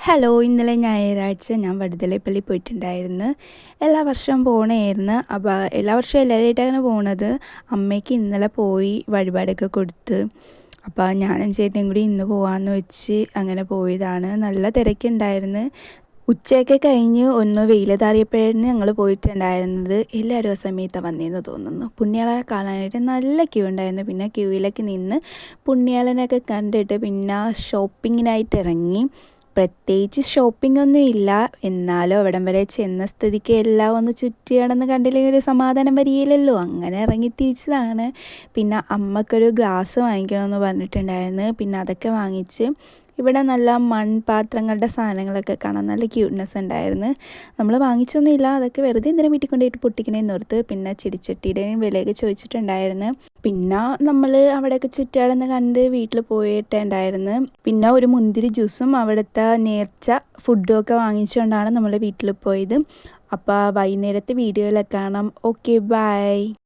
Hello, ഇന്നലെ ഞായറാഴ്ച ഞാൻ വടുതലപ്പള്ളി പോയിട്ടുണ്ടായിരുന്നു. എല്ലാ വർഷവും പോകണമായിരുന്നു. അപ്പോൾ എല്ലാ വർഷവും എല്ലാവരുമായിട്ടാണ് പോണത്. അമ്മയ്ക്ക് ഇന്നലെ പോയി വഴിപാടൊക്കെ കൊടുത്ത്. അപ്പോൾ ഞാനും ചേട്ടനും കൂടി ഇന്ന് പോകാമെന്ന് വെച്ച് അങ്ങനെ പോയതാണ്. നല്ല തിരക്കുണ്ടായിരുന്നു. ഉച്ചയൊക്കെ കഴിഞ്ഞ് ഒന്ന് വെയിൽ താറിയപ്പോഴാണ് ഞങ്ങൾ പോയിട്ടുണ്ടായിരുന്നത്. എല്ലാവരും ആ സമയത്താണ് വന്നതെന്ന് തോന്നുന്നു. പുണ്യാളനെ കാണാനായിട്ട് നല്ല ക്യൂ ഉണ്ടായിരുന്നു. പിന്നെ ക്യൂവിലൊക്കെ നിന്ന് പുണ്യാളനൊക്കെ കണ്ടിട്ട് പിന്നെ ഷോപ്പിങ്ങിനായിട്ട് ഇറങ്ങി. പ്രത്യേകിച്ച് ഷോപ്പിംഗ് ഒന്നും ഇല്ല, എന്നാലും അവിടം വരെ ചെന്ന സ്ഥിതിക്ക് എല്ലാം ഒന്ന് ചുറ്റി നടന്ന് കണ്ടില്ലെങ്കിൽ ഒരു സമാധാനം വരികയില്ലല്ലോ. അങ്ങനെ ഇറങ്ങി തിരിച്ചതാണ്. പിന്നെ അമ്മക്കൊരു ഗ്ലാസ് വാങ്ങിക്കണമെന്ന് പറഞ്ഞിട്ടുണ്ടായിരുന്നു. പിന്നെ അതൊക്കെ വാങ്ങിച്ച് ഇവിടെ നല്ല മൺപാത്രങ്ങളുടെ സാധനങ്ങളൊക്കെ കാണാൻ നല്ല ക്യൂട്ട്നെസ് ഉണ്ടായിരുന്നു. നമ്മൾ വാങ്ങിച്ചൊന്നുമില്ല, അതൊക്കെ വെറുതെ എന്തിനാ വീട്ടിൽ കൊണ്ടുപോയിട്ട് പൊട്ടിക്കണേന്ന് ഓർത്ത്. പിന്നെ ചെടിച്ചട്ടിയുടെയും വിലയൊക്കെ ചോദിച്ചിട്ടുണ്ടായിരുന്നു. പിന്നെ നമ്മൾ അവിടെയൊക്കെ ചുറ്റാടന്ന് കണ്ട് വീട്ടിൽ പോയിട്ടുണ്ടായിരുന്നു. പിന്നെ ഒരു മുന്തിരി ജ്യൂസും അവിടുത്തെ നേർച്ച ഫുഡും ഒക്കെ വാങ്ങിച്ചുകൊണ്ടാണ് നമ്മൾ വീട്ടിൽ പോയത്. അപ്പോൾ വൈകുന്നേരത്തെ വീഡിയോയിലൊക്കെ കാണാം. Okay, by.